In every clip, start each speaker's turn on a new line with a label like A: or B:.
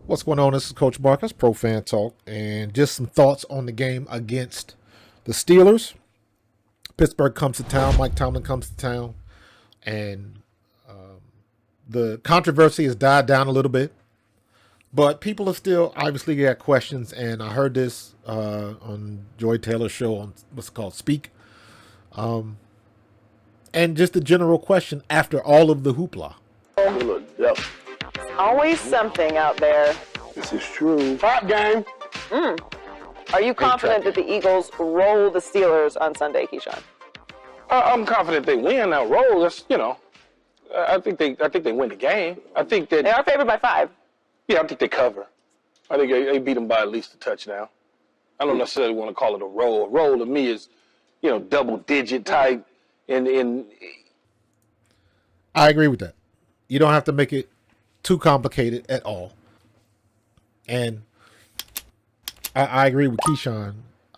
A: What's going on? This is Coach Marcus, Pro Fan Talk, and just some thoughts on the game against the Steelers. Pittsburgh comes to town, Mike Tomlin comes to town, and the controversy has died down a little bit, but people have still obviously got questions. And I heard this on Joy Taylor's show on what's it called Speak, and just the general question after all of the hoopla.
B: Look, yep,
C: Always something out there.
B: this is true. Trap game.
C: Are you confident that the Eagles roll the Steelers on Sunday, Keyshawn?
B: I'm confident they win. Now roll. That's I think they win the game. I think that
C: They are favored by 5.
B: I think they cover. I think they beat them by at least a touchdown. I don't necessarily want to call it a roll. A roll to me is, double digit type. And
A: I agree with that. You don't have to make it too complicated at all. And I agree with Keyshawn.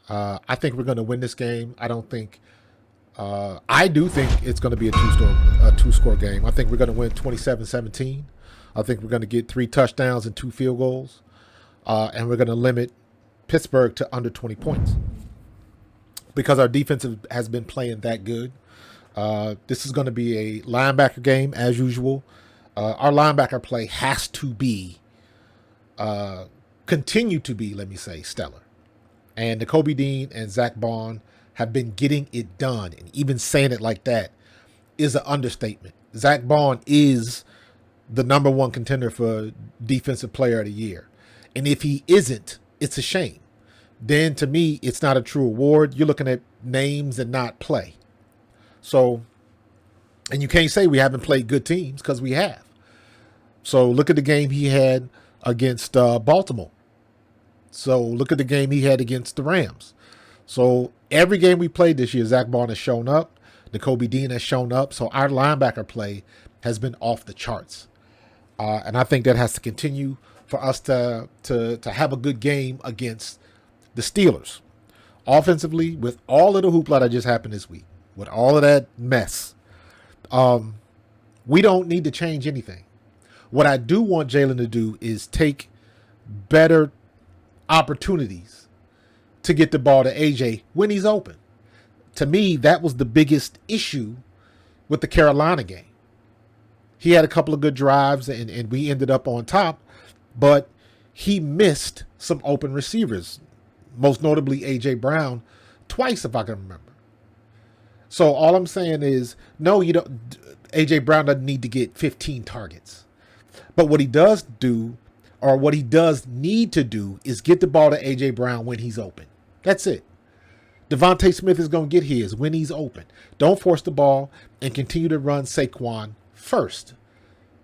A: I think we're going to win this game. I don't think. I do think it's going to be a two-score game. I think we're going to win 27-17. I think we're going to get 3 touchdowns and 2 field goals, and we're going to limit Pittsburgh to under 20 points because our defense has been playing that good. This is going to be a linebacker game as usual. Our linebacker play has to be, continue to be, let me say, stellar. And Nakobe Dean and Zach Bond have been getting it done. And even saying it like that is an understatement. Zach Bond is the number 1 contender for Defensive Player of the Year. And if he isn't, it's a shame. Then to me, it's not a true award. You're looking at names and not play. So, and you can't say we haven't played good teams because we have. So look at the game he had against Baltimore. So look at the game he had against the Rams. So every game we played this year, Zach Bond has shown up. Nakobe Dean has shown up. So our linebacker play has been off the charts. And I think that has to continue for us to have a good game against the Steelers. Offensively, with all of the hoopla that just happened this week, with all of that mess, we don't need to change anything. What I do want Jalen to do is take better opportunities to get the ball to AJ when he's open. To me, that was the biggest issue with the Carolina game. He had a couple of good drives and we ended up on top, but he missed some open receivers, most notably AJ Brown, twice if I can remember. So all I'm saying is, no, you don't. AJ Brown doesn't need to get 15 targets. But what he does do, or what he does need to do, is get the ball to AJ Brown when he's open. That's it. Devontae Smith is going to get his when he's open. Don't force the ball and continue to run Saquon first.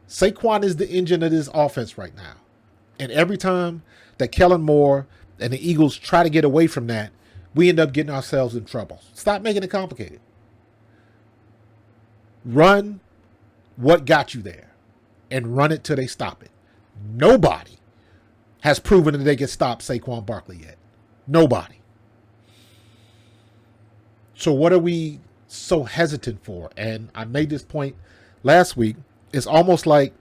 A: Saquon is the engine of this offense right now. And every time that Kellen Moore and the Eagles try to get away from that, we end up getting ourselves in trouble. Stop making it complicated. Run what got you there and run it till they stop it. Nobody has proven that they can stop Saquon Barkley yet. Nobody. So what are we so hesitant for? And I made this point last week. It's almost like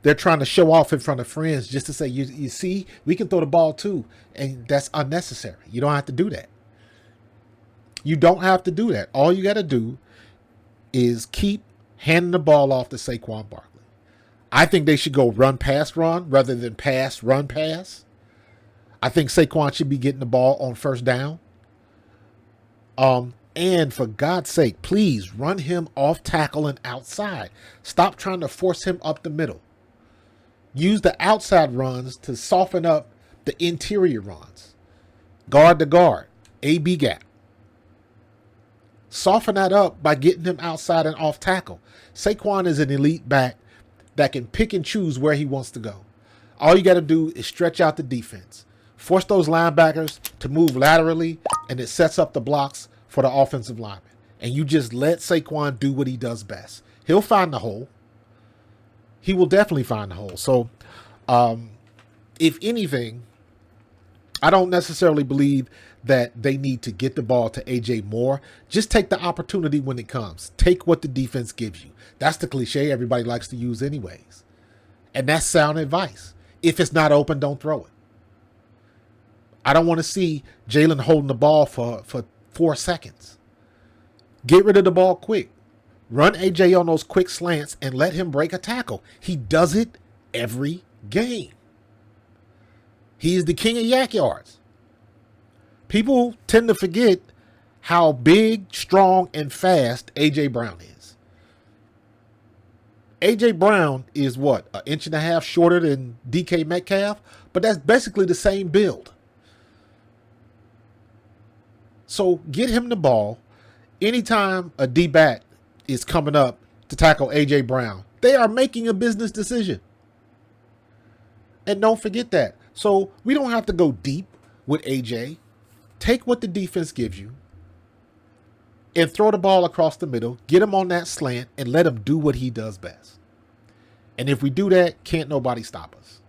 A: they're trying to show off in front of friends just to say, you see, we can throw the ball too. And that's unnecessary. You don't have to do that. You don't have to do that. All you got to do is keep handing the ball off to Saquon Barkley. I think they should go run, pass, run rather than pass, run, pass. I think Saquon should be getting the ball on first down. And for God's sake, please run him off tackle and outside. Stop trying to force him up the middle. Use the outside runs to soften up the interior runs. Guard to guard, A-B gap. Soften that up by getting him outside and off tackle. Saquon is an elite back that can pick and choose where he wants to go. All you got to do is stretch out the defense. Force those linebackers to move laterally, and it sets up the blocks for the offensive lineman. And you just let Saquon do what he does best. He'll find the hole. He will definitely find the hole. So, if anything, I don't necessarily believe that they need to get the ball to AJ Moore. Just take the opportunity when it comes. Take what the defense gives you. That's the cliche everybody likes to use anyways. And that's sound advice. If it's not open, don't throw it. I don't want to see Jalen holding the ball for 4 seconds. Get rid of the ball quick. Run AJ on those quick slants and let him break a tackle. He does it every game. He's the king of yak yards. People tend to forget how big, strong, and fast AJ Brown is. AJ Brown is what? 1.5 inches shorter than DK Metcalf? But that's basically the same build. So get him the ball. Anytime a D-back is coming up to tackle AJ Brown, they are making a business decision. And don't forget that. So we don't have to go deep with AJ. Take what the defense gives you and throw the ball across the middle, get him on that slant, and let him do what he does best. And if we do that, can't nobody stop us.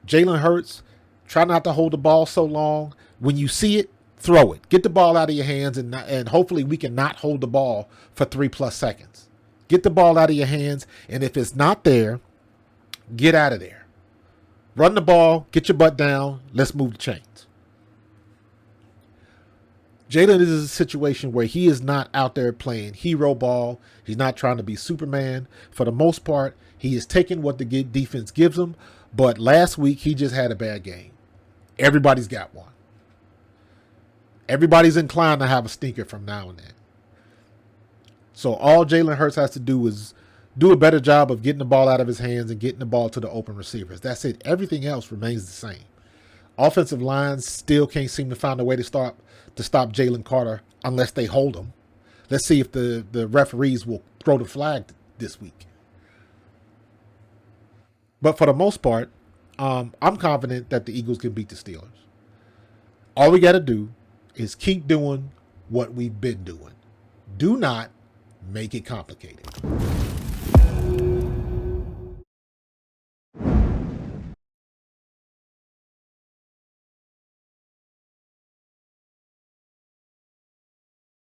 A: Jalen Hurts, try not to hold the ball so long. When you see it, throw it. Get the ball out of your hands, and hopefully we can not hold the ball for 3+ seconds. Get the ball out of your hands, and if it's not there, get out of there. Run the ball, get your butt down, let's move the chains. Jalen is a situation where he is not out there playing hero ball. He's not trying to be Superman. For the most part, he is taking what the defense gives him. But last week, he just had a bad game. Everybody's got one. Everybody's inclined to have a stinker from now and then. So all Jalen Hurts has to do is do a better job of getting the ball out of his hands and getting the ball to the open receivers. That's it. Everything else remains the same. Offensive lines still can't seem to find a way to stop Jalen Carter unless they hold him. Let's see if the referees will throw the flag this week. But for the most part, I'm confident that the Eagles can beat the Steelers. All we got to do is keep doing what we've been doing. Do not make it complicated.